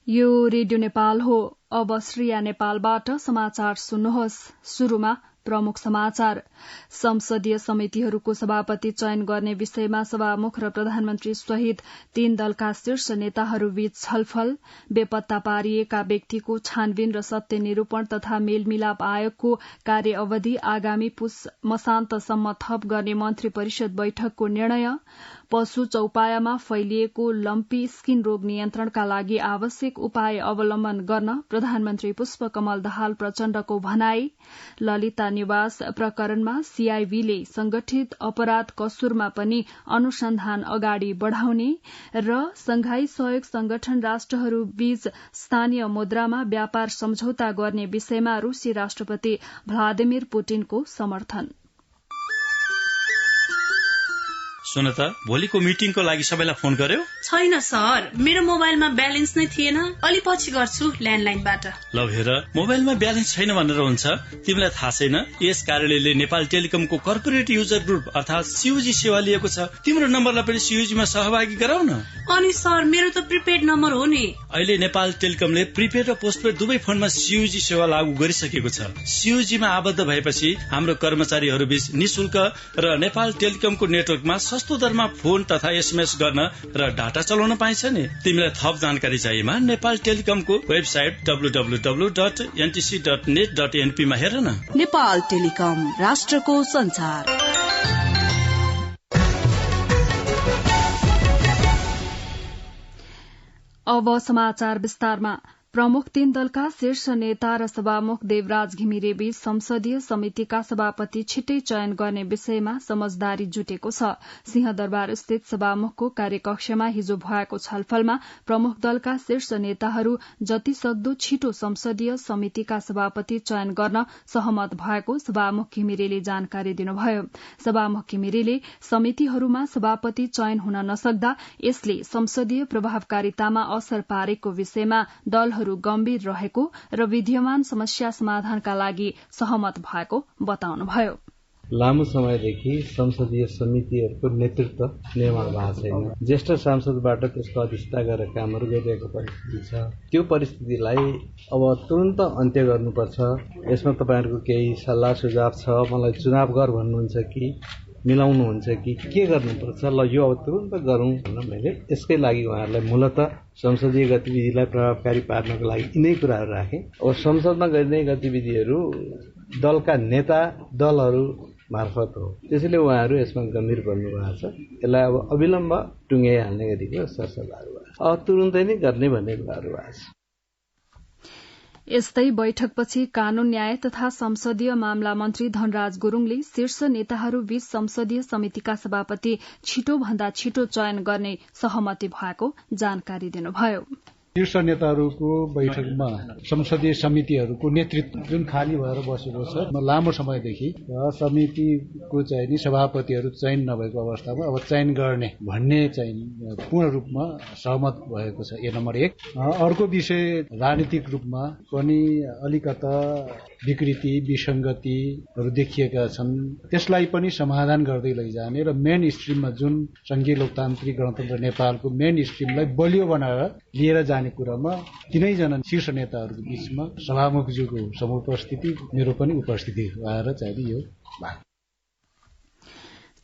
यो रेडियो नेपाल हो। अब श्रेया नेपालबाट समाचार सुन्नुहोस्। शुरूमा प्रमुख समाचार। संसदीय समितिहरूको सभापति चयन गर्ने विषयमा सभामुख र प्रधानमन्त्री सहित 3 दलका शीर्ष नेताहरूबीच छलफल। बेपत्ता पारिएका व्यक्तिको छानबिन र सत्य निरूपण तथा मेलमिलाप आयोगको कार्य अवधि आगामी पुस मसान्तसम्म थप गर्ने मन्त्री परिषद बैठकको निर्णय। पशु चौपायामा फैलिएको लम्पी स्किन रोग नियन्त्रणका लागि आवश्यक उपाय अवलम्बन गर्न प्रधानमन्त्री पुष्पकमल दाहाल प्रचण्डको भनाई। ललिता निवास प्रकरणमा सीआईबीले संगठित अपराध कसूरमा पनि अनुसन्धान अगाडि बढ़ाउने र संघाई सहयोग संगठन राष्ट्रहरूबीच स्थानीय मुद्रामा व्यापार सम्झौता गर्ने विषयमा रूसी राष्ट्रपति भ्लादिमिर पुटिनको समर्थन। सुन त, भोलिको मिटिङको लागि सबैलाई फोन गर्यो? छैन सर, मेरो मोबाइलमा ब्यालेन्स नै थिएन। अलि पछि गर्छु ल्यान्डलाइनबाट। ल हेर, मोबाइलमा ब्यालेन्स छैन भनेर हुन्छ? तिमीलाई थाहा छैन यस कार्यालयले नेपाल टेलिकमको कर्पोरेट युजर ग्रुप अर्थात सीयूजी सेवा लिएको छ। तिम्रो नम्बरलाई पनि सीयूजीमा सहभागी गराउ न। अनि सर, मेरो त प्रिपेड नम्बर हो नि। अहिले नेपाल टेलिकमले प्रिपेड र पोस्टपेड दुवै फोनमा सीयूजी सेवा लागू गरिसकेको छ। सीयूजीमा आबद्ध भएपछि हाम्रो कर्मचारीहरूबीच निशुल्क र नेपाल टेलिकमको नेटवर्कमा सस्तो दरमा फोन तथा एसएमएस गर्न र डाटा चलाउन पाइन्छ नि। तिमीलाई थप जानकारी चाहिएमा नेपाल टेलिकमको वेबसाइट www.ntc.net.np मा हेर न। नेपाल टेलिकम, राष्ट्रको संचार। अब समाचार विस्तारमा। प्रमुख 3 दलका शीर्ष नेता र सभामुख देवराज घिमिरे बीच संसदीय समितिका सभापति छिट्टै चयन गर्ने विषयमा समझदारी जुटेको छ। सिंहदरबार स्थित सभामुखको कार्यकक्षमा हिजो भएको छलफलमा प्रमुख दलका शीर्ष नेताहरू जति सक्दो छिटो संसदीय समितिका सभापति चयन गर्न सहमत भएको सभामुख घिमिरेले जानकारी दिनुभयो। सभामुख घिमिरेले समितिहरूमा सभापति चयन हुन नसक्दा यसले संसदीय प्रभावकारितामा असर पारेको विषयमा दलहरू गम्भीर रहेको र विद्यमान समस्या समाधानका लागि सहमत भएको बताउनुभयो। लामो समयदेखि संसदीय समितिहरूको नेतृत्व निर्माण भएको छैन। ज्येष्ठ सांसदबाट त्यसको अध्यक्षता गरेर कामहरू गरिरहेको परिस्थिति छ। त्यो परिस्थितिलाई अब तुरन्त अन्त्य गर्नुपर्छ। यसमा तपाईहरुको केही सल्लाह सुझाव छ? मलाई चुनाव गर भन्नुहुन्छ कि मिलाउनुहुन्छ कि के गर्नुपर्छ? ल यो अब तुरन्त गरौँ भन्न मैले यसकै लागि उहाँहरूलाई मूलतः संसदीय गतिविधिलाई प्रभावकारी पार्नको लागि यिनै कुराहरू राखेँ। अब संसदमा गरिने गतिविधिहरू दलका नेता दलहरू मार्फत हो, त्यसैले उहाँहरू यसमा गम्भीर बन्नु भएको छ। यसलाई अब अविलम्ब टुङ्ग्याइहाल्ने गरीको सरसल्लाहहरू भएको छ। अब तुरुन्तै नै गर्ने भन्ने कुराहरू भएको छ। यस्तै बैठकपछि कानून न्याय तथा संसदीय मामला मन्त्री धनराज गुरूङले शीर्ष नेताहरूबीच संसदीय समितिका सभापति छिटो भन्दा छिटो चयन गर्ने सहमति भएको जानकारी दिनुभयो। शीर्ष नेताहरूको बैठकमा संसदीय समितिहरूको नेतृत्व जुन खाली भएर बसेको छ लामो समयदेखि, समितिको चाहिँ नि सभापतिहरू चयन नभएको अवस्थामा अब चयन गर्ने भन्ने चाहिँ पूर्ण रूपमा सहमत भएको छ। यो नम्बर 1। अर्को विषय राजनीतिक रूपमा पनि अलिकता विकृति विसंगतिहरू देखिएका छन्, त्यसलाई पनि समाधान गर्दै लैजाने र मेन स्ट्रिममा जुन संघीय लोकतान्त्रिक गणतन्त्र नेपालको मेन स्ट्रिमलाई बलियो बनाएर लिएर जाने कुरामा तीनैजना शीर्ष नेताहरूको बीचमा सभामुखज्यूको समुपस्थिति, मेरो पनि उपस्थिति भएर चाहिँ यो भयो।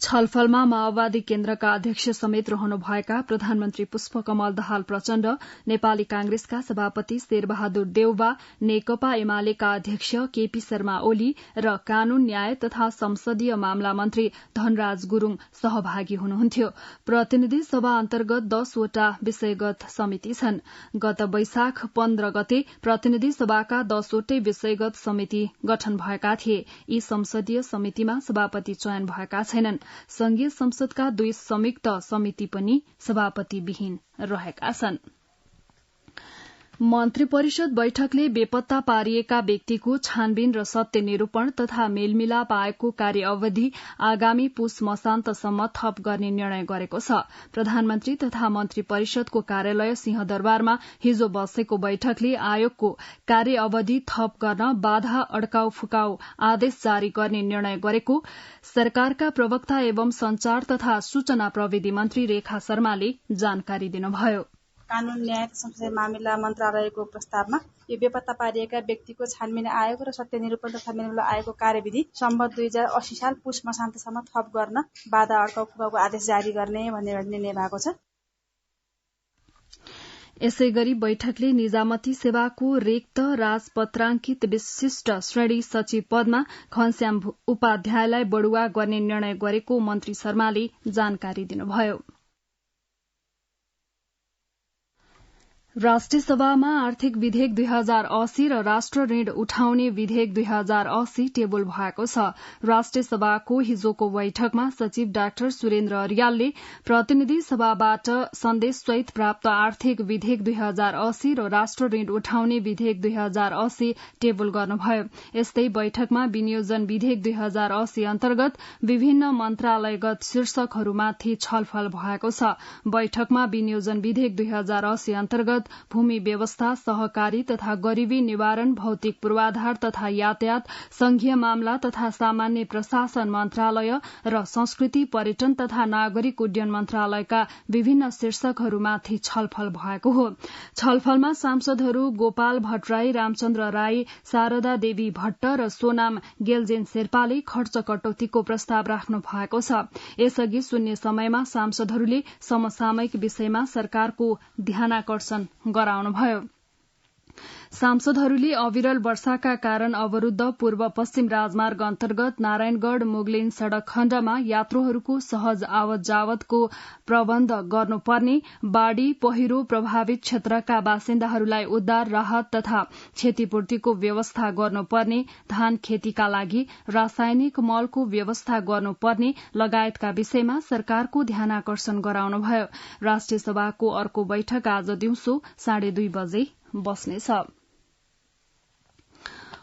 छलफलमा माओवादी केन्द्रका अध्यक्ष समेत रहनुभएका प्रधानमन्त्री पुष्पकमल दाहाल प्रचण्ड, नेपाली कांग्रेसका सभापति शेरबहादुर देउवा, नेकपा एमालेका अध्यक्ष केपी शर्मा ओली र कानून न्याय तथा संसदीय मामला मन्त्री धनराज गुरूङ सहभागी हुनुहुन्थ्यो। प्रतिनिधि सभा अन्तर्गत 10 वटा विषयगत समिति छन्। गत वैशाख 15 गते प्रतिनिधि सभाका 10 वटै विषयगत समिति गठन भएका थिए। यी संसदीय समितिमा सभापति चयन भएका छैनन्। संघीय संसदका 2 संयुक्त समिति पनि सभापतिविहीन रहेका छन्। मन्त्री परिषद बैठकले बेपत्ता पारिएका व्यक्तिको छानबिन र सत्य निरूपण तथा मेलमिलाप आयोगको कार्य अवधि आगामी पुस मसान्तसम्म थप गर्ने निर्णय गरेको छ। प्रधानमन्त्री तथा मन्त्री परिषदको कार्यालय सिंहदरबारमा हिजो बसेको बैठकले आयोगको कार्य अवधि थप गर्न बाधा अड्काउ फुकाउ आदेश जारी गर्ने निर्णय गरेको सरकारका प्रवक्ता एवं संचार तथा सूचना प्रविधि मन्त्री रेखा शर्माले जानकारी दिनुभयो। कानून न्याय तथा संसदीय मामिला मन्त्रालयको प्रस्तावमा यो बेपत्ता पारिएका व्यक्तिको छानबिन आयोगको र सत्य निरूपण तथा निर्मूलन आयोगको कार्यविधि सम्बद्ध 2080 साल पुष मसान्तसम्म थप गर्न बाधा अड्काउ फुकाउको आदेश जारी गर्ने भन्ने निर्णय भएको छ। यसैगरी बैठकले निजामती सेवाको रिक्त राजपत्राङ्कित विशिष्ट श्रेणी सचिव पदमा घनश्याम उपाध्यायलाई बढुवा गर्ने निर्णय गरेको मन्त्री शर्माले जानकारी दिनुभयो। राष्ट्रिय सभामा आर्थिक विधेयक 2080 र राष्ट्र ऋण उठाउने विधेयक 2080 टेबल भएको छ। राष्ट्रिय सभाको हिजोको बैठकमा सचिव डाक्टर सुरेन्द्र अर्यालले प्रतिनिधि सभाबाट सन्देशसहित प्राप्त आर्थिक विधेयक 2080 र राष्ट्र ऋण उठाउने विधेयक 2080 टेबल गर्नुभयो। यस्तै बैठकमा विनियोजन विधेयक 2080 अन्तर्गत विभिन्न मन्त्रालयगत शीर्षकहरूमाथि छलफल भएको छ। बैठकमा विनियोजन विधेयक 2080 अन्तर्गत भूमि व्यवस्था, सहकारी तथा गरीबी निवारण, भौतिक पूर्वाधार तथा यातायात, संघीय मामला तथा सामान्य प्रशासन मन्त्रालय र संस्कृति, पर्यटन तथा नागरिक उड्डयन मन्त्रालयका विभिन्न शीर्षकहरूमाथि छलफल भएको हो। छलफलमा सांसदहरू गोपाल भट्टराई, रामचन्द्र राई, शारदा देवी भट्ट र सोनाम गेलजेन शेर्पाले खर्च कटौतीको प्रस्ताव राख्नु भएको छ। यसअघि शून्य समयमा सांसदहरूले समसामयिक विषयमा सरकारको ध्यानाकर्षण गराउनुभयो। सांसदहरूले अविरल वर्षाका कारण अवरूद्ध पूर्व पश्चिम राजमार्ग अन्तर्गत नारायणगढ़ मुगलिन सड़क खण्डमा यात्रुहरूको सहज आवत जावतको प्रबन्ध गर्नुपर्ने, बाढ़ी पहिरो प्रभावित क्षेत्रका बासिन्दाहरूलाई उद्धार राहत तथा क्षतिपूर्तिको व्यवस्था गर्नुपर्ने, धान खेतीका लागि रासायनिक मलको व्यवस्था गर्नुपर्ने लगायतका विषयमा सरकारको ध्यानाकर्षण गराउनुभयो। राष्ट्रिय सभाको अर्को बैठक आज दिउँसो 2:30 बजे बस्नेछ।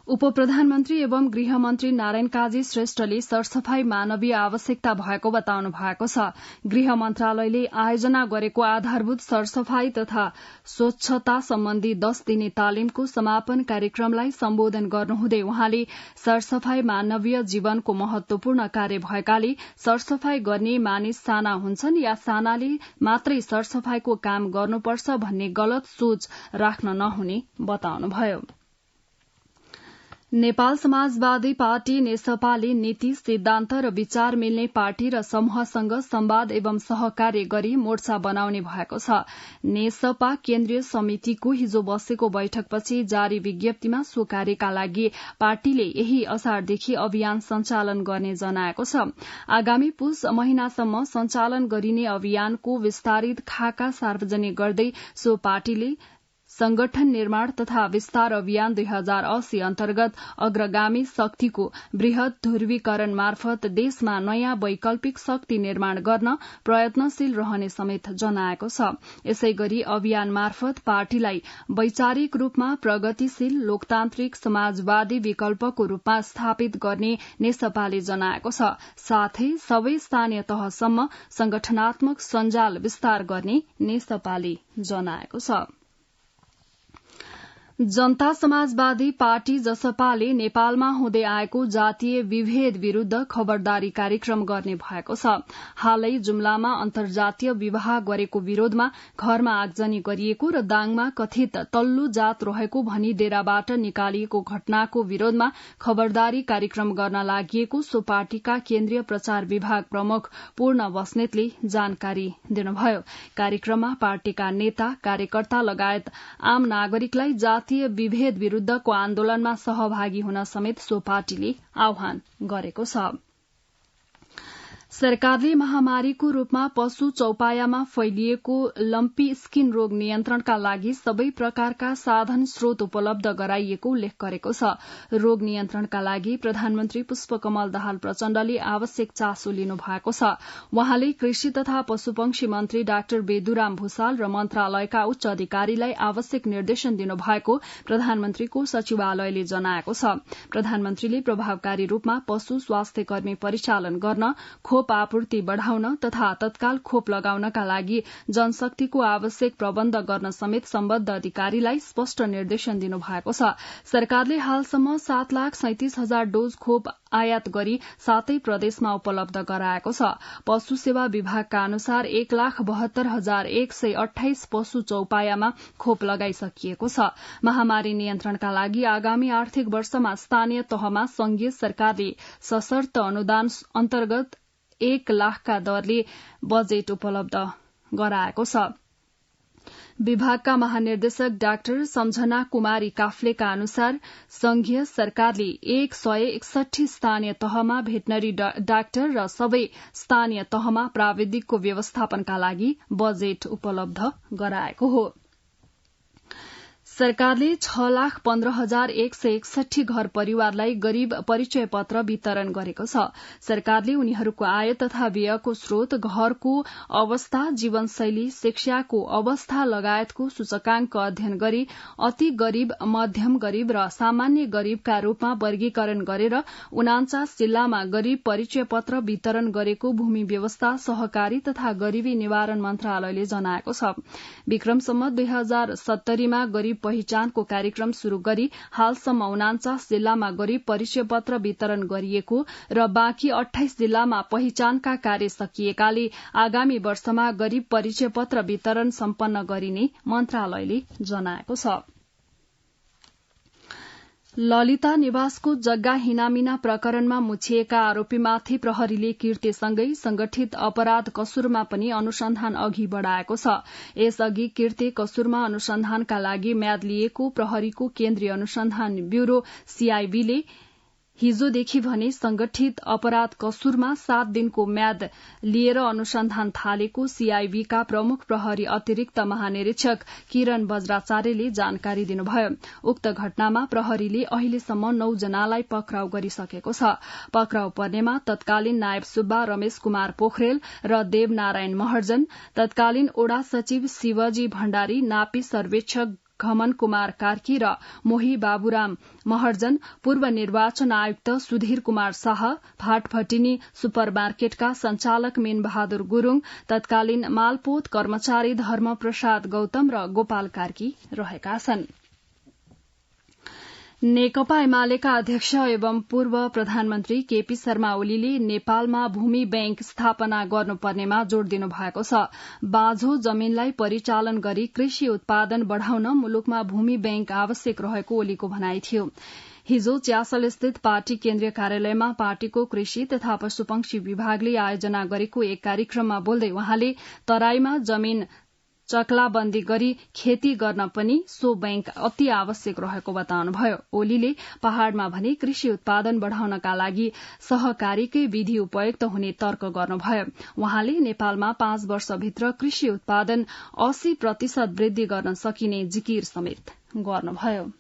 उपप्रधानमन्त्री एवं गृहमन्त्री नारायण काजी श्रेष्ठले सरसफाई मानवीय आवश्यकता भएको बताउनु भएको छ। गृह मन्त्रालयले आयोजना गरेको आधारभूत सरसफाई तथा स्वच्छता सम्बन्धी 10 दिने तालिमको समापन कार्यक्रमलाई सम्बोधन गर्नुहुँदै उहाँले सरसफाई मानवीय जीवनको महत्वपूर्ण कार्य भएकाले सरसफाई गर्ने मानिस साना हुन्छन् या सानाले मात्रै सरसफाईको काम गर्नुपर्छ भन्ने गलत सोच राख्न नहुने बताउनुभयो। नेपाल समाजवादी पार्टी नेसपाले नीति, सिद्धान्त र विचार मिल्ने पार्टी र समूहसँग संवाद एवं सहकार्य गरी मोर्चा बनाउने भएको छ। नेसपा केन्द्रीय समितिको हिजो बसेको बैठकपछि जारी विज्ञप्तिमा सो कार्यका लागि पार्टीले यही असारदेखि अभियान सञ्चालन गर्ने जनाएको छ। आगामी पुष महिनासम्म सञ्चालन गरिने अभियानको विस्तारित खाका सार्वजनिक गर्दै सो पार्टीले संगठन निर्माण तथा विस्तार अभियान 2080 अन्तर्गत अग्रगामी शक्तिको वृहत ध्रुवीकरण मार्फत देशमा नयाँ वैकल्पिक शक्ति निर्माण गर्न प्रयत्नशील रहने समेत जनाएको छ। यसैगरी अभियान मार्फत पार्टीलाई वैचारिक रूपमा प्रगतिशील लोकतान्त्रिक समाजवादी विकल्पको रूपमा स्थापित गर्ने नेसपाले जनाएको छ। साथै सबै स्थानीय तहसम्म संगठनात्मक सञ्जाल विस्तार गर्ने नेसपाले जनाएको छ। जनता समाजवादी पार्टी जसपाले नेपालमा हुँदै आएको जातीय विभेद विरूद्ध खबरदारी कार्यक्रम गर्ने भएको छ। हालै जुम्लामा अन्तर्जातीय विवाह गरेको विरोधमा घरमा आगजनी गरिएको र दाङमा कथित तल्लो जात रहेको भनी डेराबाट निकालिएको घटनाको विरोधमा खबरदारी कार्यक्रम गर्न लागि सो पार्टीका केन्द्रीय प्रचार विभाग प्रमुख पूर्ण बस्नेतले जानकारी दिनुभयो। कार्यक्रममा पार्टीका नेता, कार्यकर्ता लगायत आम नागरिकलाई विभेद विरूद्धको आन्दोलनमा सहभागी हुन समेत सो पार्टीले आह्वान गरेको छ। सरकारले महामारीको रूपमा पशु चौपायामा फैलिएको लम्पी स्किन रोग नियन्त्रणका लागि सबै प्रकारका साधन स्रोत उपलब्ध गराइएको उल्लेख गरेको छ। रोग नियन्त्रणका लागि प्रधानमन्त्री पुष्पकमल दाहाल प्रचण्डले आवश्यक चासो लिनु भएको छ। वहाँले कृषि तथा पशुपक्षी मन्त्री डाक्टर बेदुराम भूषाल र मन्त्रालयका उच्च अधिकारीलाई आवश्यक निर्देशन दिनुभएको प्रधानमन्त्रीको सचिवालयले जनाएको छ। प्रधानमन्त्रीले प्रभावकारी रूपमा पशु स्वास्थ्य कर्मी परिचालन गर्न खोप आपूर्ति बढ़ाउन तथा तत्काल खोप लगाउनका लागि जनशक्तिको आवश्यक प्रबन्ध गर्न समेत सम्बद्ध अधिकारीलाई स्पष्ट निर्देशन दिनुभएको छ। सरकारले हालसम्म 7,37,000 डोज खोप आयात गरी 7 प्रदेशमा उपलब्ध गराएको छ। पशु सेवा विभागका अनुसार 1,72,128 पशु चौपायामा खोप लगाइसकिएको छ। महामारी नियन्त्रणका लागि आगामी आर्थिक वर्षमा स्थानीय तहमा संघीय सरकारले सशर्त अनुदान अन्तर्गत 1 लाखका दरले बजेट उपलब्ध गराएको छ। विभागका महानिर्देशक डाक्टर सम्झना कुमारी काफ्लेका अनुसार संघीय सरकारले 161 स्थानीय तहमा भेटनरी डाक्टर र सबै स्थानीय तहमा प्राविधिकको व्यवस्थापनका लागि बजेट उपलब्ध गराएको हो। सरकारले 6,15,161 घर परिवारलाई गरीब परिचय पत्र वितरण गरेको छ। सरकारले उनीहरूको आय तथा व्ययको स्रोत, घरको अवस्था, जीवनशैली, शिक्षाको अवस्था लगायतको सूचकांक अध्ययन गरी अति गरीब, मध्यम गरीब र सामान्य गरीबका रूपमा वर्गीकरण गरेर 49 जिल्लामा गरीब परिचय पत्र वितरण गरेको भूमि व्यवस्था, सहकारी तथा गरीबी निवारण मन्त्रालयले जनाएको छ। विक्रमसम्म 2070मा गरीब पहिचानको कार्यक्रम शुरू गरी हालसम्म 49 जिल्लामा गरीब परिचय पत्र वितरण गरिएको र बाँकी 28 जिल्लामा पहिचानका कार्य सकिएकाले आगामी वर्षमा गरीब परिचय पत्र वितरण सम्पन्न गरिने मन्त्रालयले जनाएको छ। ललिता निवासको जग्गा हिनामिना प्रकरणमा मुछिएका आरोपीमाथि प्रहरीले कीर्तिसँगै संगठित अपराध कसुरमा पनि अनुसन्धान अघि बढ़ाएको छ। यसअघि कीर्ति कसुरमा अनुसन्धानका लागि म्याद लिएको प्रहरीको केन्द्रीय अनुसन्धान ब्यूरो सीआईबीले हिजोदेखि भने संगठित अपराध कसुरमा 7 दिनको म्याद लिएर अनुसन्धान थालेको सीआईबीका प्रमुख प्रहरी अतिरिक्त महानिरीक्षक किरण बज्राचार्यले जानकारी दिनुभयो। उक्त घटनामा प्रहरीले अहिलेसम्म 9 जनालाई पक्राउ गरिसकेको छ। पक्राउ पर्नेमा तत्कालीन नायब सुब्बा रमेश कुमार पोखरेल र देवनारायण महर्जन, तत्कालीन ओडा सचिव शिवजी भण्डारी, नापी सर्वेक्षक घमन कुमार कार्की र मोही बाबुराम महर्जन, पूर्व निर्वाचन आयुक्त सुधीर कुमार शाह, भाटभटिनी सुपरमार्केटका संचालक मीन बहादुर गुरूङ, तत्कालीन मालपोत कर्मचारी धर्म प्रसाद गौतम र गोपाल कार्की रहेका छन्। नेकपा एमालेका अध्यक्ष एवं पूर्व प्रधानमन्त्री केपी शर्मा ओलीले नेपालमा भूमि बैंक स्थापना गर्नुपर्नेमा जोड़ दिनु भएको छ। बाँझो जमीनलाई परिचालन गरी कृषि उत्पादन बढ़ाउन मुलुकमा भूमि बैंक आवश्यक रहेको ओलीको भनाई थियो। हिजो च्यासल स्थित पार्टी केन्द्रीय कार्यालयमा पार्टीको कृषि तथा पशुपक्षी विभागले आयोजना गरेको एक कार्यक्रममा बोल्दै वहाँले तराईमा जमीन चक्लाबन्दी गरी खेती गर्न पनि सो बैंक अति आवश्यक रहेको बताउनुभयो। ओलीले पहाड़मा भने कृषि उत्पादन बढ़ाउनका लागि सहकारीकै विधि उपयुक्त हुने तर्क गर्नुभयो। वहाँले नेपालमा 5 वर्षभित्र कृषि उत्पादन 80% वृद्धि गर्न सकिने जिकिर समेत गर्नुभयो।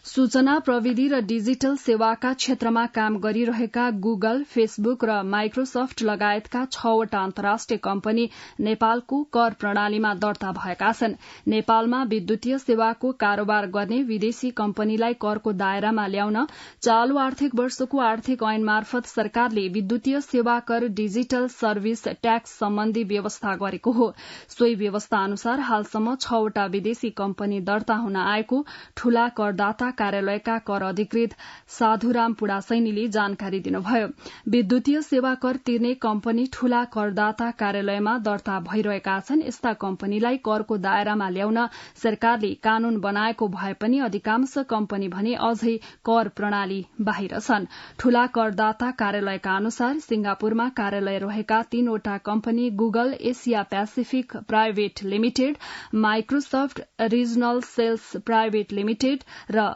सूचना प्रविधि र डिजिटल सेवाका क्षेत्रमा काम गरिरहेका गुगल, फेसबुक र माइक्रोसफ्ट लगायतका 6 वटा अन्तर्राष्ट्रिय कम्पनी नेपालको कर प्रणालीमा दर्ता भएका छन्। नेपालमा विद्युतीय सेवाको कारोबार गर्ने विदेशी कम्पनीलाई करको दायरामा ल्याउन चालू आर्थिक वर्षको आर्थिक ऐन मार्फत सरकारले विद्युतीय सेवा कर डिजिटल सर्भिस ट्याक्स सम्बन्धी व्यवस्था गरेको हो। सोही व्यवस्था अनुसार हालसम्म 6 वटा विदेशी कम्पनी दर्ता हुन आएको ठूला करदाता कार्यालयका कर अधिकृत साधुराम पुडासैनीले जानकारी दिनुभयो। विद्युतीय सेवा कर तिर्ने कम्पनी ठूला करदाता कार्यालयमा दर्ता भइरहेका छन्। यस्ता कम्पनीलाई करको दायरामा ल्याउन सरकारले कानून बनाएको भए पनि अधिकांश कम्पनी भने अझै कर प्रणाली बाहिर छन्। ठूला करदाता कार्यालयका अनुसार सिंगापुरमा कार्यालय रहेका 3 वटा company Google Asia Pacific private limited, Microsoft regional sales private limited र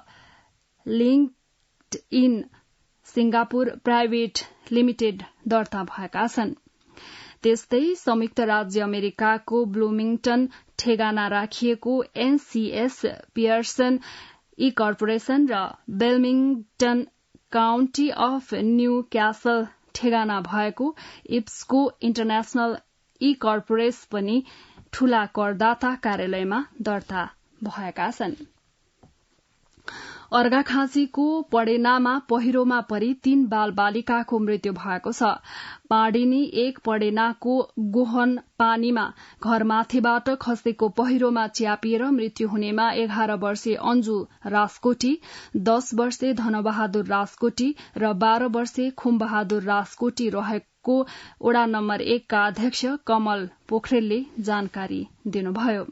LinkedIn Singapore private limited दर्ता भएका छन्। त्यस्तै संयुक्त राज्य अमेरिकाको ब्लुमिङटन ठेगाना राखिएको एनसीएस पियर्सन ई कर्पोरेशन र बेल्मिङटन काउन्टी अफ न्यू क्यासल ठेगाना भएको इप्सको इन्टरनेशनल ई कर्पोरेशन पनि ठूला करदाता कार्यालयमा दर्ता भएका छन्। अर्घाखाँचीको पडेनामा पहिरोमा परी 3 बालबालिकाको मृत्यु भएको छ। पाडिनी 1 पडेनाको गोहन पानीमा घरमाथिबाट खसेको पहिरोमा च्यापिएर मृत्यु हुनेमा 11 वर्षीय अन्जु राजकोटी, 10 वर्षीय धनबहादुर राजकोटी र 12 वर्षीय खुमबहादुर राजकोटी रहेको वडा नम्बर 1 का अध्यक्ष कमल पोखरेलले जानकारी दिनुभयो।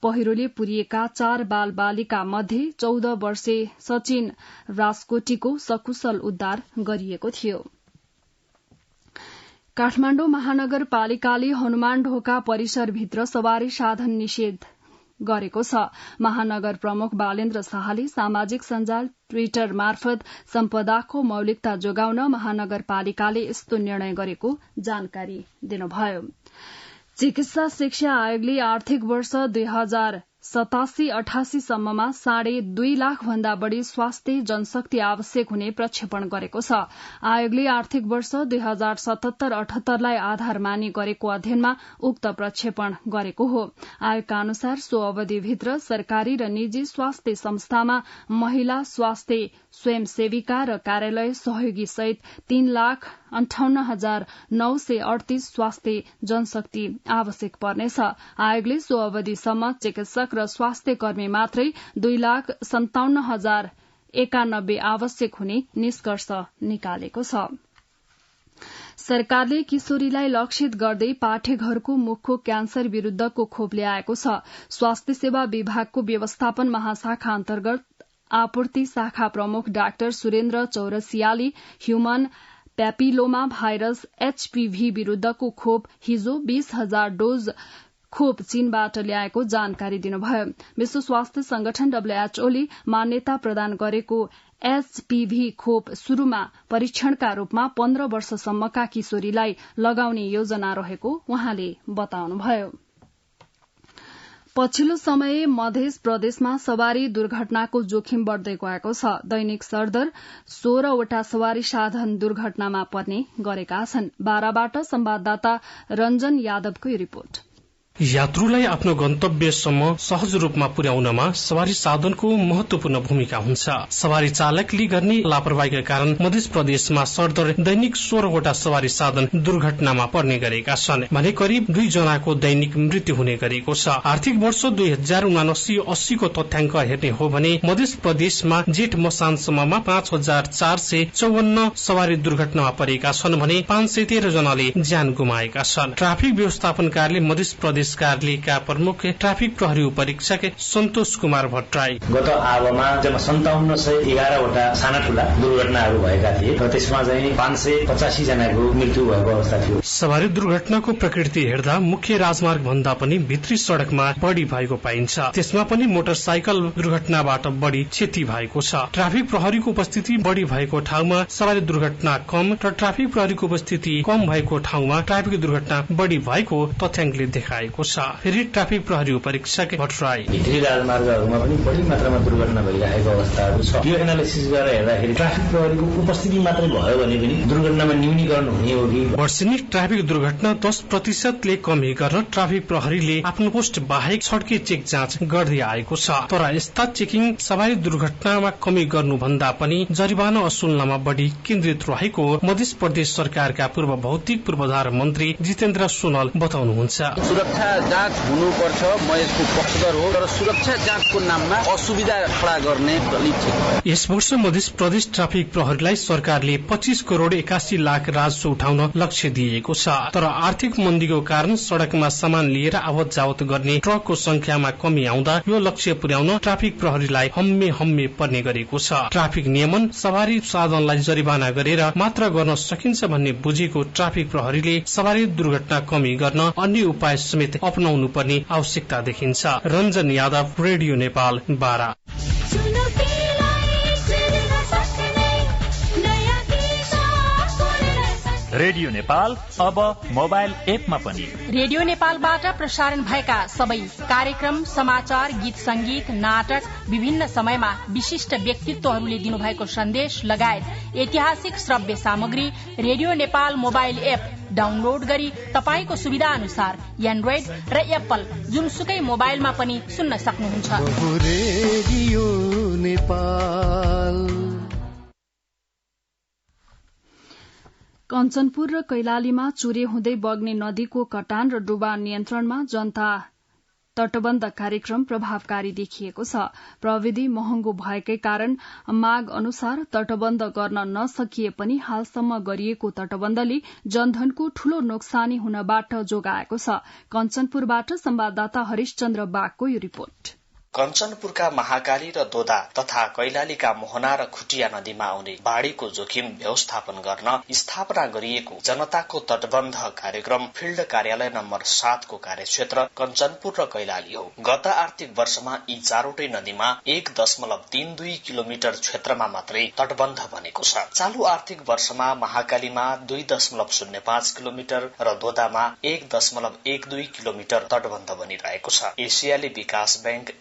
पहिरोले पुरिएका 4 बालबालिका मध्ये 14 वर्षीय सचिन राजकोटीको सकुशल उद्धार गरिएको थियो। काठमाडौँ महानगरपालिकाले हनुमान ढोका परिसरभित्र सवारी साधन निषेध गरेको छ। महानगर प्रमुख बालेन्द्र शाहले सामाजिक सञ्जाल ट्विटर मार्फत सम्पदाको मौलिकता जोगाउन महानगरपालिकाले यस्तो निर्णय गरेको जानकारी दिनुभयो। चिकित्सा शिक्षा आयोगले आर्थिक वर्ष 2087-88 सम्ममा 2.5 लाख भन्दा बढ़ी स्वास्थ्य जनशक्ति आवश्यक हुने प्रक्षेपण गरेको छ। आयोगले आर्थिक वर्ष 2077-78 लाई आधार मानि गरेको अध्ययनमा उक्त प्रक्षेपण गरेको हो। आयोगका अनुसार सो अवधिभित्र सरकारी र निजी स्वास्थ्य संस्थामा महिला स्वास्थ्य स्वयंसेविका र कार्यालय सहयोगी सहित 3,58,938 स्वास्थ्य जनशक्ति आवश्यक पर्नेछ। आयोगले सो अवधिसम्म चिकित्सक र स्वास्थ्य कर्मी मात्रै 2,57,091 आवश्यक हुने निष्कर्ष निकालेको छ। सरकारले किशोरीलाई लक्षित गर्दै पाठेघरको मुखको क्यान्सर विरूद्धको खोप ल्याएको छ। स्वास्थ्य सेवा विभागको व्यवस्थापन महाशाखा अन्तर्गत आपूर्ति शाखा प्रमुख डाक्टर सुरेन्द्र चौरसियाले ह्युमन प्यापिलोमा भाइरस HPV विरूद्धको खोप हिजो 20,000 डोज खोप चीनबाट ल्याएको जानकारी दिनुभयो। विश्व स्वास्थ्य संगठन WHO ले मान्यता प्रदान गरेको HPV खोप शुरूमा परीक्षणका रूपमा 15 वर्षसम्मका किशोरीलाई लगाउने योजना रहेको उहाँले बताउनुभयो। पछिल्लो समय मध्य प्रदेशमा सवारी दुर्घटनाको जोखिम बढ़दै गएको छ। दैनिक सरदर 16 वटा सवारी साधन दुर्घटनामा पर्ने गरेका छन्। बाराबाट संवाददाता रञ्जन यादवको रिपोर्ट। यात्रुलाई आफ्नो गन्तव्यसम्म सहज रूपमा पुर्याउनमा सवारी साधनको महत्वपूर्ण भूमिका हुन्छ। सवारी चालकले गर्ने लापरवाहीका कारण मध्य प्रदेशमा सरदर दैनिक 16 वटा सवारी साधन दुर्घटनामा पर्ने गरेका छन् भने करिब 2 जनाको दैनिक मृत्यु हुने गरेको छ। आर्थिक वर्ष 2079-80 को तथ्याङ्क हेर्ने हो भने मध्य प्रदेशमा जेठ मसानसम्ममा 5,454 सवारी दुर्घटनामा परेका छन् भने 513 जनाले ज्यान गुमाएका छन्। ट्राफिक व्यवस्थापन कार्यालय मध्य प्रदेश कार्यालयका प्रमुख ट्राफिक प्रहरी उपरीक्षक सन्तोष कुमार भट्टराई गत आवामा जम्मा 5711 वटा साना ठूला दुर्घटनाहरू भएका थिए र त्यसमा चाहिँ 585 जनाको मृत्यु भएको अवस्था थियो। सवारी दुर्घटनाको प्रकृति हेर्दा मुख्य राजमार्ग भन्दा पनि भित्री सड़कमा बढ़ी भएको पाइन्छ। त्यसमा पनि मोटरसाइकल दुर्घटनाबाट बढ़ी क्षति भएको छ। ट्राफिक प्रहरीको उपस्थिति बढ़ी भएको ठाउँमा सवारी दुर्घटना कम र ट्राफिक प्रहरीको उपस्थिति कम भएको ठाउँमा ट्राफिक दुर्घटना बढ़ी भएको तथ्याङ्कले देखाएको छ। फेरि ट्राफिक प्रहरी उपरीक्षक भट्टराई भित्री राजमार्गहरूमा पनि बढ़ी मात्रामा दुर्घटना भइरहेको अवस्थाहरू छ। यो एनालिसिस गरेर हेर्दाखेरि ट्राफिक प्रहरीको उपस्थिति मात्रै भयो भने पनि दुर्घटनामा न्यूनीकरण हुने हो कि। वर्षेनी ट्राफिक दुर्घटना 10% ले कमी गर्न ट्राफिक प्रहरीले आफ्नो पोस्ट बाहेक सड़की चेक जाँच गर्दै आएको छ। तर यस्ता चेकिङ सवारी दुर्घटनामा कमी गर्नु भन्दा पनि जरिवाना असुल्नमा बढ़ी केन्द्रित रहेको मध्य प्रदेश सरकारका पूर्व भौतिक पूर्वाधार मन्त्री जितेन्द्र सोनल बताउनुहुन्छ। सुरक्षा जाँच हुनुपर्छ, म यसको पक्षधर हो, तर सुरक्षा जाँचको नाममा असुविधा खडा गर्ने दलित छ। यस वर्ष मध्य प्रदेश ट्राफिक प्रहरीलाई सरकारले 25 करोड़ 81 लाख राजस्व उठाउन लक्ष्य दिएको छ। तर आर्थिक मन्दीको कारण सड़कमा सामान लिएर आवत जावत गर्ने ट्रकको संख्यामा कमी आउँदा यो लक्ष्य पुर्याउन ट्राफिक प्रहरीलाई हम्मे पर्ने गरेको छ। ट्राफिक नियमन सवारी साधनलाई जरिवाना गरेर मात्र गर्न सकिन्छ भन्ने बुझेको ट्राफिक प्रहरीले सवारी दुर्घटना कमी गर्न अन्य उपाय समेत अपनाउनु पर्ने आवश्यकता देखिन्छ। रञ्जन यादव, रेडियो नेपाल, बारा। रेडियो नेपाल अब मोबाइल एपमा पनि। रेडियो नेपालबाट प्रसारण भएका सबै कार्यक्रम, समाचार, गीत संगीत, नाटक, विभिन्न समयमा विशिष्ट व्यक्तित्वहरूले दिनुभएको सन्देश लगायत ऐतिहासिक श्रव्य सामग्री radio Nepal mobile app download गरी तपाईको सुविधा अनुसार एन्ड्रोइड र एप्पल जुनसुकै मोबाइलमा पनि सुन्न सक्नुहुन्छ। रेडियो नेपाल। कञ्चनपुर र कैलालीमा चुरे हुँदै बग्ने नदीको कटान र डुबान नियन्त्रणमा जनता तटबन्ध कार्यक्रम प्रभावकारी देखिएको छ। प्रविधि महँगो भएकै कारण माग अनुसार तटबन्ध गर्न नसकिए पनि हालसम्म गरिएको तटबन्धले जनधनको ठूलो नोक्सानी हुनबाट जोगाएको छ। कञ्चनपुरबाट संवाददाता हरिशचन्द्र बागको यो रिपोर्ट। कञ्चनपुरका महाकाली र दोदा तथा कैलालीका मोहना र खुटिया नदीमा आउने बाढ़ीको जोखिम व्यवस्थापन गर्न स्थापना गरिएको जनताको तटबन्ध कार्यक्रम फिल्ड कार्यालय नम्बर 7 को कार्यक्षेत्र कञ्चनपुर र कैलाली हो। गत आर्थिक वर्षमा यी चारवटै नदीमा 1.32 किलोमिटर क्षेत्रमा मात्रै तटबन्ध बनेको छ। चालू आर्थिक वर्षमा महाकालीमा 2.05 किलोमिटर र दोदामा 1.12 किलोमिटर तटबन्ध बनिरहेको छ। एसियाली विकास बैंक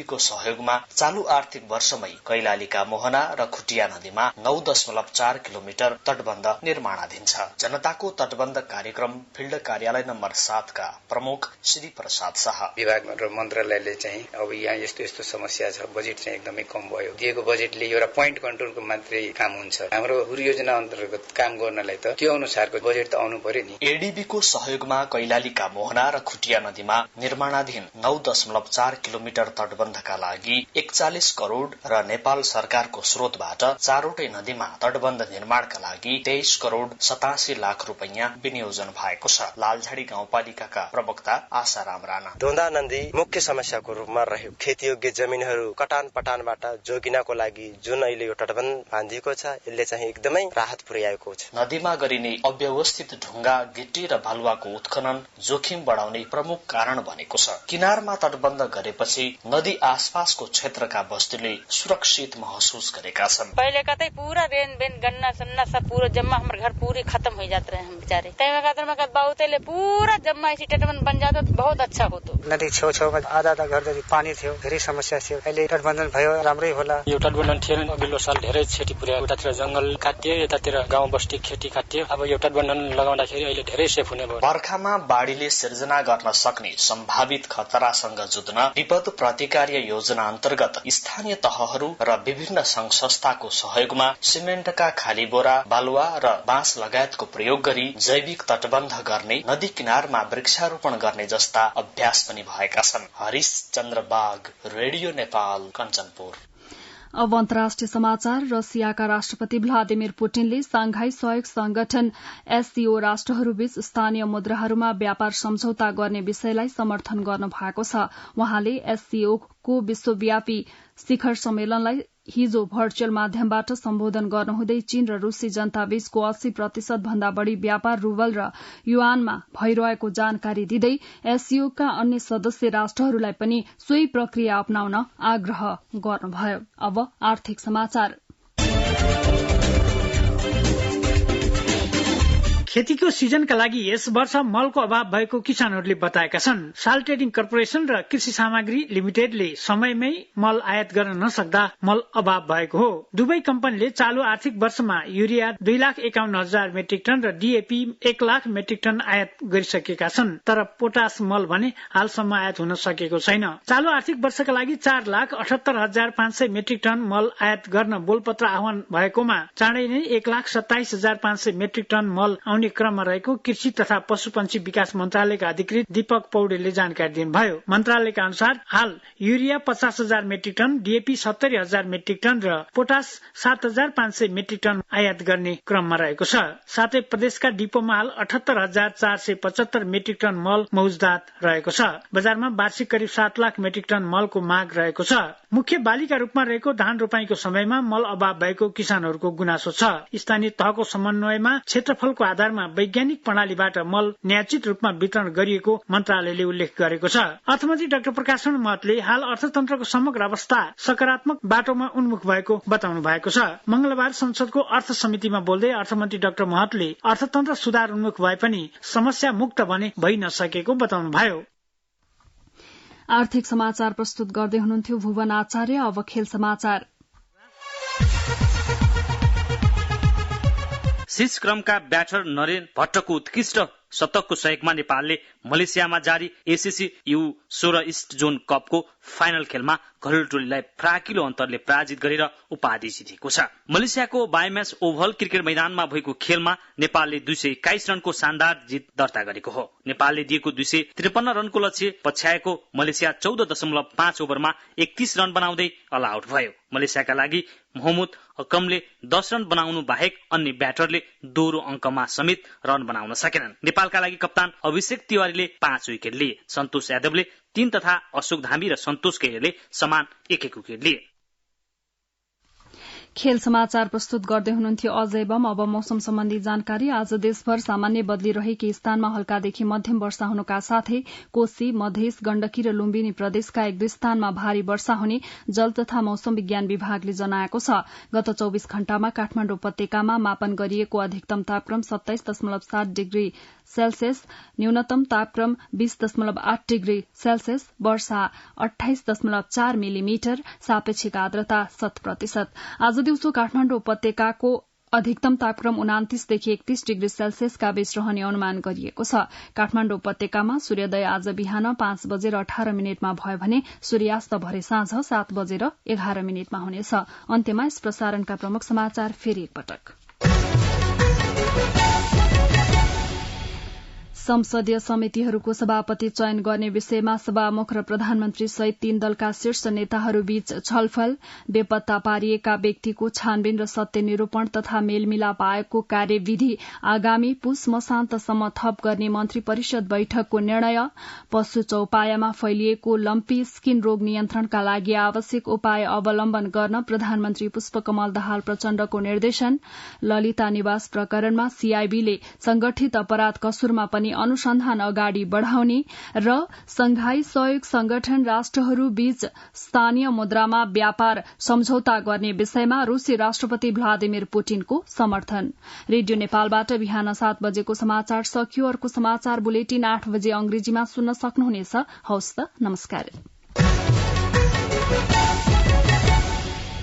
को सहयोगमा चालू आर्थिक वर्षमै कैलालीका मोहना र खुटिया नदीमा 9.4 किलोमिटर तटबन्ध निर्माणाधीन छ। जनताको तटबन्ध कार्यक्रम फिल्ड कार्यालय नम्बर 7 का प्रमुख श्री प्रसाद शाह। विभाग र मन्त्रालयले चाहिँ अब यहाँ यस्तो यस्तो समस्या छ, बजेट चाहिँ एकदमै कम भयो, दिएको बजेटले एउटा पोइन्ट कन्ट्रोलको मात्रै काम हुन्छ, हाम्रो योजना अन्तर्गत काम गर्नलाई त त्यो अनुसारको बजेट त आउनु पर्यो नि। एडीबी को सहयोगमा कैलालीका मोहना र खुटिया नदीमा निर्माणाधीन 9.4 किलोमिटर तटबन्धका लागि 41 करोड़ र नेपाल सरकारको स्रोतबाट चारवटै नदीमा तटबन्ध निर्माणका लागि 23 करोड़ 87 लाख रुपैयाँ विनियोजन भएको छ। लालझाडी गाउँपालिकाका प्रवक्ता आशाराम राणा। दोदा नदी मुख्य समस्याको रूपमा रह्यो। खेतीयोग्य जमिनहरू कटान पटानबाट जोगिनको लागि जुन अहिले यो तटबन्ध बाँधिएको छ, यसले चाहिँ एकदमै राहत पुर्याएको छ। नदीमा गरिने अव्यवस्थित ढुङ्गा, गिट्टी र बालुवाको उत्खनन जोखिम बढाउने प्रमुख कारण बनेको छ। किनारमा तटबन्ध गरेपछि नदी आसपासको क्षेत्रका बस्तीले सुरक्षित महसूस करेका छन्। पहले कहते पूरा रेन बेन गन्ना सन्ना सब पूरा जम्मा हमारे घर पूरे खत्म हो जाते रहे हम बेचारे। तैमा कातर में बाउतेले पूरा जम्मा इसी तटबन्ध बन जातो बहुत अच्छा होतो। नदी छेउछेउमा आधा घर जति पानी थियो, धेरै समस्या थियो। अहिले तटबन्धन भयो, राम्रै होला। यो तटबन्धन थिएन, अघिल्लो साल धेरै क्षति पुर्यायो। उतातिर जंगल काटियो, यतातिर गाउँ बस्ती खेती काटियो। अब यो तटबन्धन लगाउँदाखेरि अहिले धेरै सेफ हुने भयो। बर्खामा बाढ़ीले सिर्जना गर्न सक्ने सम्भावित खतरासँग जुझ्न विपद प्रतिकार योजना अन्तर्गत स्थानीय तहहरू र विभिन्न संघ संस्थाको सहयोगमा सिमेन्टका खाली बोरा, बालुवा र बाँस लगायतको प्रयोग गरी जैविक तटबन्ध गर्ने, नदी किनारमा वृक्षारोपण गर्ने जस्ता अभ्यास पनि भएका छन्। हरिशचन्द्र बाग, रेडियो नेपाल, कञ्चनपुर। अब अन्तर्राष्ट्रिय समाचार। रसियाका राष्ट्रपति भ्लादिमिर पुटिनले सांघाई सहयोग संगठन एससीओ राष्ट्रहरूबीच स्थानीय मुद्राहरूमा व्यापार सम्झौता गर्ने विषयलाई समर्थन गर्नु भएको छ। वहाँले एससीओ को विश्वव्यापी शिखर सम्मेलनलाई हिजो भर्चुअल माध्यमबाट सम्बोधन गर्नुहुँदै चीन र रूसी जनताबीचको 80% भन्दा बढ़ी व्यापार रूबल र युआनमा भइरहेको जानकारी दिँदै एससीओका अन्य सदस्य राष्ट्रहरूलाई पनि सोही प्रक्रिया अपनाउन आग्रह गर्नुभयो। अब आर्थिक समाचार। खेतीको सिजनका लागि यस वर्ष मलको अभाव भएको किसानहरूले बताएका छन्। साल ट्रेडिङ कर्पोरेशन र कृषि सामग्री लिमिटेडले समयमै मल आयात गर्न नसक्दा मल अभाव भएको हो। दुवै कम्पनीले चालू आर्थिक वर्षमा युरिया 2,51,000 मेट्रिक टन र डीएपी 1,00,000 मेट्रिक टन आयात गरिसकेका छन्, तर पोटास मल भने हालसम्म आयात हुन सकेको छैन। चालू आर्थिक वर्षका लागि 4,78,500 मेट्रिक टन मल आयात गर्न बोलपत्र आह्वान भएकोमा चाँडै नै 1,27,500 मेट्रिक टन मल आउने क्रममा रहेको कृषि तथा पशुपन्छी विकास मन्त्रालयका अधिकृत दीपक पौडेलले जानकारी दिनुभयो। मन्त्रालयका अनुसार हाल urea 50,000 metric ton, DAP 70,000 metric ton र पोटास 7,500 मेट्रिक टन आयात गर्ने क्रममा रहेको छ। साथै प्रदेशका डिपोमा हाल 78,475 मेट्रिक टन मल मौजदात रहेको छ। बजारमा वार्षिक करिब 7 लाख मेट्रिक टन मलको माग रहेको छ। मुख्य बालीका रूपमा रहेको धान रोपाईको समयमा मल अभाव भएको किसानहरूको गुनासो छ। स्थानीय तहको समन्वयमा क्षेत्रफलको आधारमा घरमा वैज्ञानिक प्रणालीबाट मल न्यायोचित रूपमा वितरण गरिएको मन्त्रालयले उल्लेख गरेको छ। अर्थमन्त्री डाक्टर प्रकाश महतले हाल अर्थतन्त्रको समग्र अवस्था सकारात्मक बाटोमा उन्मुख भएको बताउनु भएको छ। मंगलबार संसदको अर्थ समितिमा बोल्दै अर्थमन्त्री डाक्टर महतले अर्थतन्त्र सुधार उन्मुख भए पनि समस्या मुक्त भने भइ नसकेको बताउनुभयो। आर्थिक समाचार प्रस्तुत गर्दै हुनुहुन्थ्यो भुवन आचार्य। अब खेल समाचार। शीर्ष क्रमका ब्याटर नरेन भट्टको उत्कृष्ट शतकको सहयोगमा नेपालले मलेसियामा जारी एसीसी U16 इस्ट जोन कपको फाइनल खेलमा घरेलु टोलीलाई फ्राकिलो अन्तरले पराजित गरेर उपाधि जितेको छ। मलेसियाको बायोम्यास ओभल क्रिकेट मैदानमा भएको खेलमा नेपालले 221 रनको शानदार जित दर्ता गरेको हो। नेपालले दिएको 253 रनको लक्ष्य पछ्याएको मलेसिया 14.5 ओभरमा 31 रन बनाउँदै अल आउट भयो। मलेसियाका लागि मोहम्मद हकमले 10 रन बनाउनु बाहेक अन्य ब्याटरले दोहोरो अंकमा समेत रन बनाउन सकेनन्। नेपालका लागि कप्तान अभिषेक तिवारीले 5 विकेट लिए। सन्तोष यादवले 3 तथा अशोक धामी र सन्तोष केहीले समान 1-1 विकेट लिए। खेल समाचार प्रस्तुत गर्दै हुनुहुन्थ्यो अजय बम। अब मौसम सम्बन्धी जानकारी। आज देशभर सामान्य बदली रहेकी स्थानमा हल्कादेखि मध्यम वर्षा हुनुका साथै कोशी, मधेस, गण्डकी र लुम्बिनी प्रदेशका 1-2 स्थानमा भारी वर्षा हुने जल तथा मौसम विज्ञान विभागले जनाएको छ। गत 24 घण्टामा काठमाडौँ उपत्यकामा मापन गरिएको अधिकतम तापक्रम 27.7 डिग्री सेल्सियस, न्यूनतम तापक्रम 20.8 डिग्री सेल्सियस, वर्षा 28.4 मिलिमिटर, सापेक्षिक आर्द्रता 100%। आज दिउँसो काठमाडौँ उपत्यकाको अधिकतम तापक्रम 29 देखि 31 डिग्री सेल्सियसका बीच रहने अनुमान गरिएको छ। काठमाडौँ उपत्यकामा सूर्योदय आज बिहान 5:18 भयो भने सूर्यास्त भरे साँझ 7:11 हुनेछ। अन्त्यमा यस प्रसारणका प्रमुख समाचार फेरि एकपटक। संसदीय समितिहरूको सभापति चयन गर्ने विषयमा सभामुख र प्रधानमन्त्री सहित 3 दलका शीर्ष नेताहरूबीच छलफल। बेपत्ता पारिएका व्यक्तिको छानबिन र सत्य निरूपण तथा मेलमिलाप आयोगको कार्यविधि आगामी पुष मसान्तसम्म थप गर्ने मन्त्री परिषद बैठकको निर्णय। पशु चौपायामा फैलिएको लम्पी स्किन रोग नियन्त्रणका लागि आवश्यक उपाय अवलम्बन गर्न प्रधानमन्त्री पुष्पकमल दाहाल प्रचण्डको निर्देशन। ललिता निवास प्रकरणमा सीआईबीले संगठित अपराध कसुरमा पनि अनुसन्धान अगाडि बढ़ाउने र संघाई सहयोग संगठन राष्ट्रहरू बीच स्थानीय मुद्रामा व्यापार सम्झौता गर्ने विषयमा रूसी राष्ट्रपति भ्लादिमिर पुटिनको समर्थन। रेडियो नेपालबाट बिहान 7 बजेको समाचार सकियो। अर्को समाचार बुलेटिन 8 बजे अंग्रेजीमा सुन्न सक्नुहुनेछ। हवस् त, नमस्कार।